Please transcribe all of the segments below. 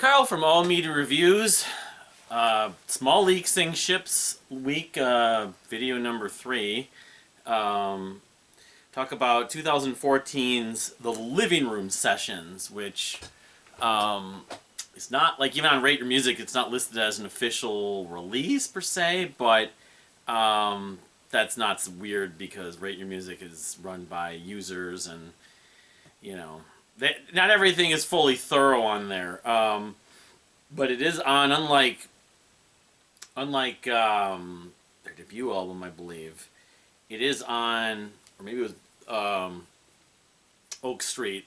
Kyle from All Media Reviews. Small League Sing Ships Week, video number 3. Talk about 2014's The Living Room Sessions, which it's not, like, even on Rate Your Music, it's not listed as an official release per se, but that's not weird because Rate Your Music is run by users and, you know, not everything is fully thorough on there. But it is on, unlike their debut album, I believe, it is on, or maybe it was Oak Street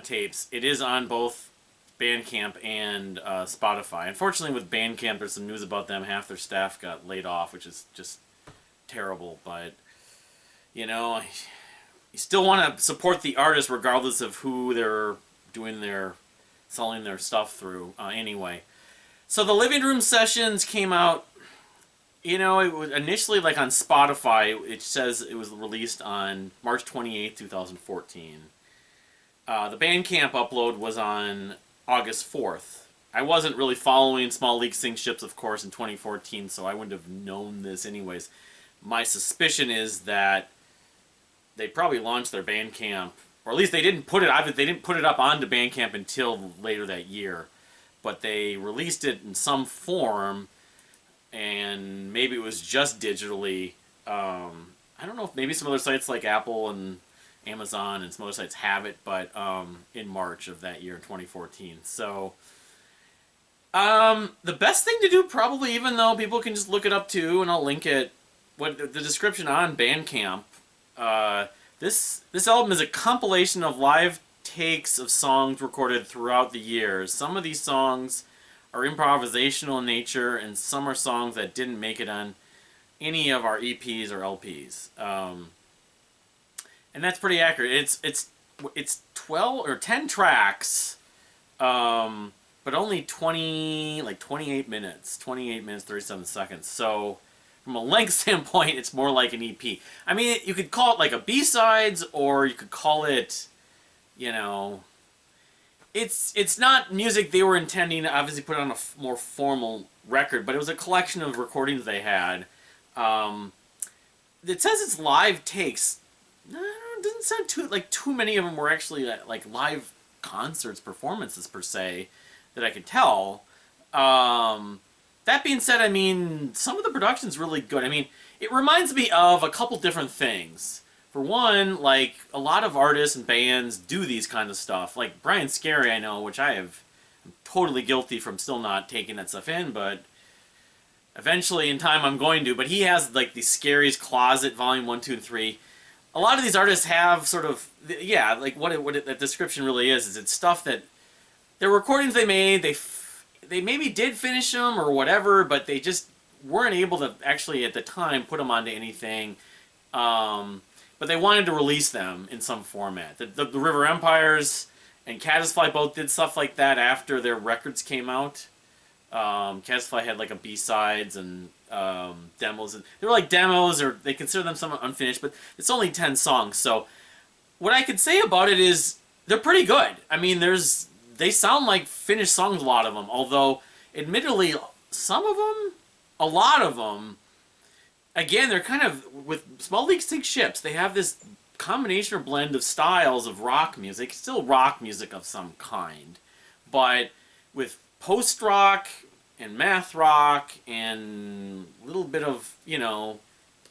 tapes. It is on both BANDCAMP and Spotify. Unfortunately, with BANDCAMP, there's some news about them. Half their staff got laid off, which is just terrible. But, you know, you still want to support the artist regardless of who they're selling their stuff through anyway. So the Living Room Sessions came out, you know, it was initially, like, on Spotify, it says it was released on March 28th, 2014. The Bandcamp upload was on August 4th. I wasn't really following Small League Sing Ships, of course, in 2014, so I wouldn't have known this anyways. My suspicion is that they probably launched their Bandcamp, or at least they didn't put it up onto Bandcamp until later that year, but they released it in some form, and maybe it was just digitally. I don't know if maybe some other sites like Apple and Amazon and some other sites have it, but in March of that year, 2014. So the best thing to do, probably, even though people can just look it up too, and I'll link it, what the description on Bandcamp. This album is a compilation of live takes of songs recorded throughout the years. Some of these songs are improvisational in nature, and some are songs that didn't make it on any of our EPs or LPs. And that's pretty accurate. It's 12 or 10 tracks, but only 28 minutes, 37 seconds. So from a length standpoint, it's more like an EP. I mean, you could call it like a B-sides, or you could call it, you know, it's not music they were intending to obviously put on a more formal record, but it was a collection of recordings they had. It says it's live takes. No, it doesn't sound too many of them were actually like live concerts, performances per se, that I could tell. That being said, I mean, some of the production's really good. I mean, it reminds me of a couple different things. For one, like, a lot of artists and bands do these kind of stuff. Like Brian Scary, I know, which I'm totally guilty from still not taking that stuff in, but eventually in time I'm going to. But he has, like, the Scary's Closet, Volume 1, 2, and 3. A lot of these artists have sort of, yeah, like, what that description really is it's stuff that, they're recordings they made, they maybe did finish them or whatever, but they just weren't able to actually at the time put them onto anything. But they wanted to release them in some format. The River Empires and Caddisfly both did stuff like that after their records came out. Caddisfly had like a B-sides and demos. They were like demos, or they consider them somewhat unfinished, but it's only 10 songs. So what I could say about it is they're pretty good. I mean, they sound like finished songs, a lot of them, although admittedly some of them, a lot of them, again, they're kind of, with Small League Sing Ships, they have this combination or blend of styles of rock music, still rock music of some kind, but with post-rock and math rock and a little bit of, you know,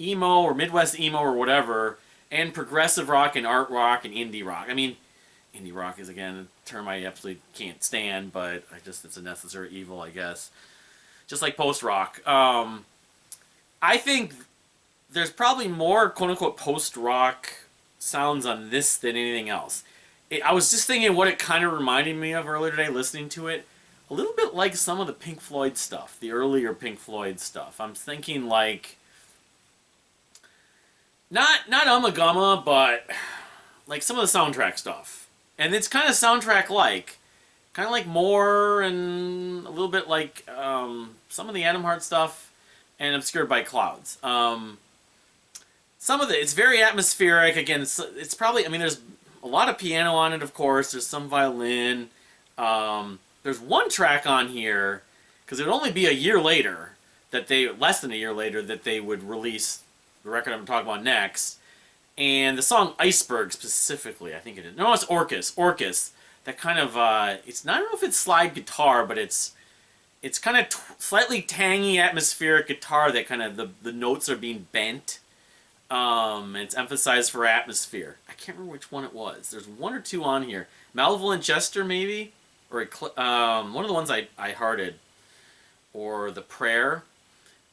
emo or Midwest emo or whatever, and progressive rock and art rock and indie rock. I mean, indie rock is, again, a term I absolutely can't stand, but it's a necessary evil, I guess. Just like post-rock. I think there's probably more quote-unquote post-rock sounds on this than anything else. I was just thinking what it kind of reminded me of earlier today, listening to it. A little bit like some of the Pink Floyd stuff, the earlier Pink Floyd stuff. I'm thinking like, not Ummagumma, but like some of the soundtrack stuff. And it's kind of soundtrack-like. Kind of like More, and a little bit like some of the Adam Hart stuff, and Obscured by Clouds. Some of it's very atmospheric. Again, it's probably, I mean, there's a lot of piano on it, of course. There's some violin. there's one track on here, because it would only be a year later that they, less than a year later, that they would release the record I'm talking about next. And the song Iceberg specifically, I think it is. No, it's Orcus. Orcus. That kind of, it's not, I don't know if it's slide guitar, but it's kind of slightly tangy, atmospheric guitar that kind of, the notes are being bent. It's emphasized for atmosphere. I can't remember which one it was. There's one or two on here. Malevolent Jester, maybe? Or one of the ones I hearted. Or The Prayer.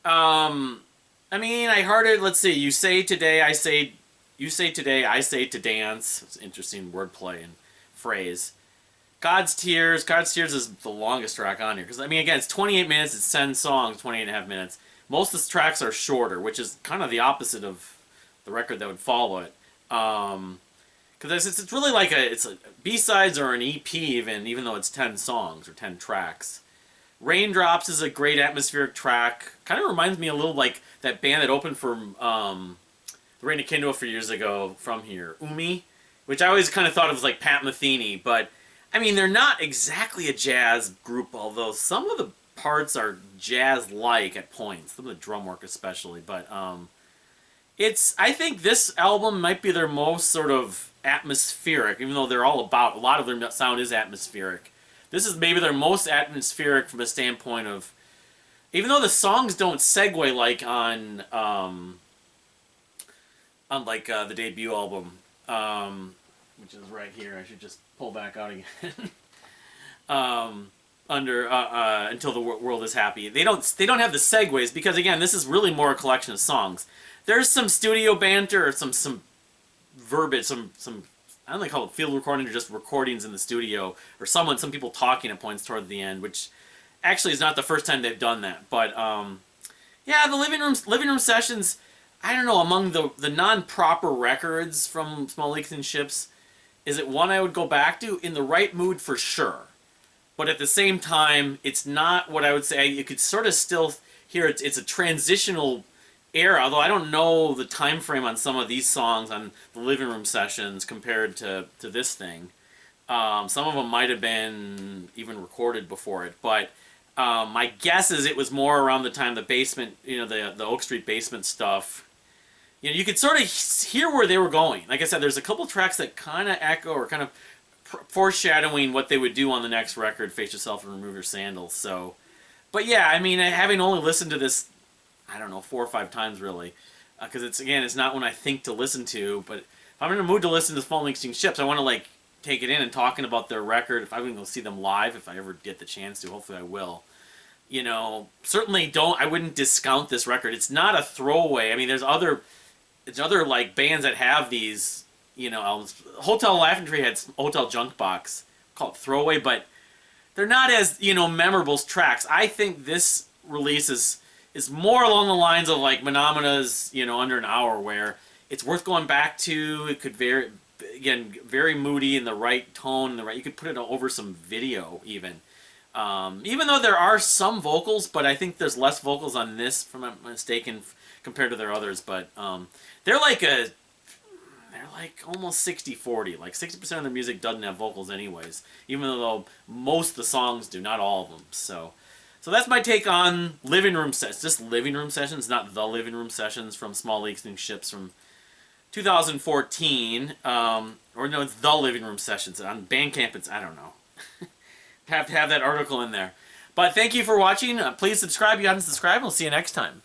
I mean, I hearted, let's see, you say today, I say to dance. It's interesting wordplay and phrase. God's Tears. God's Tears is the longest track on here. Because, I mean, again, it's 28 minutes, it's 10 songs, 28 and a half minutes. Most of the tracks are shorter, which is kind of the opposite of the record that would follow it. Because it's really like it's a B-sides or an EP even though it's 10 songs or 10 tracks. Raindrops is a great atmospheric track. Kind of reminds me a little like that band that opened for the Reign of Kindle a few years ago from here, Umi, which I always kind of thought of as like Pat Metheny, but I mean they're not exactly a jazz group, although some of the parts are jazz-like at points, some of the drum work especially, but I think this album might be their most sort of atmospheric, even though they're all about, a lot of their sound is atmospheric. This is maybe their most atmospheric from a standpoint of, even though the songs don't segue like on the debut album, which is right here. I should just pull back out again. Until the World is Happy. They don't have the segues because again, this is really more a collection of songs. There's some studio banter or some verbiage, some I don't know, call it field recording or just recordings in the studio, or some people talking at points toward the end, which actually is not the first time they've done that. But yeah, the living room sessions, I don't know, among the non-proper records from Small Leaks and Ships, is it one I would go back to? In the right mood for sure. But at the same time, it's not what I would say. You could sort of still hear it's a transitional era, although I don't know the time frame on some of these songs on the living room sessions compared to this thing. Some of them might have been even recorded before it, but my guess is it was more around the time the basement, the Oak Street basement stuff. You could sort of hear where they were going. Like I said, there's a couple tracks that kind of echo or kind of foreshadowing what they would do on the next record, Face Yourself and Remove Your Sandals. So, but yeah, I mean, having only listened to this, I don't know, 4 or 5 times really, because it's not one I think to listen to. But if I'm in a mood to listen to Small Leaks and Ships, I want to like take it in and talking about their record. If I'm going to go see them live, if I ever get the chance to, hopefully I will. Certainly I wouldn't discount this record. It's not a throwaway. I mean, there's other like bands that have these, albums. Hotel Laughing Tree had Hotel Junkbox called Throwaway, but they're not as, memorable as tracks. I think this release is more along the lines of like Menomena's, Under an Hour, where it's worth going back to. It could very moody in the right tone, you could put it over some video even. Even though there are some vocals, but I think there's less vocals on this, if I'm not mistaken, compared to their others. But they're like almost 60-40. Like 60% of their music doesn't have vocals anyways, even though most of the songs do, not all of them. So that's my take on living room sessions. Just living room sessions, not the living room sessions from Small Leaks and Ships from 2014. Or no, it's the living room sessions. On BANDCAMP, it's, I don't know. Have to have that article in there. But thank you for watching. Please subscribe if you haven't subscribed. We'll see you next time.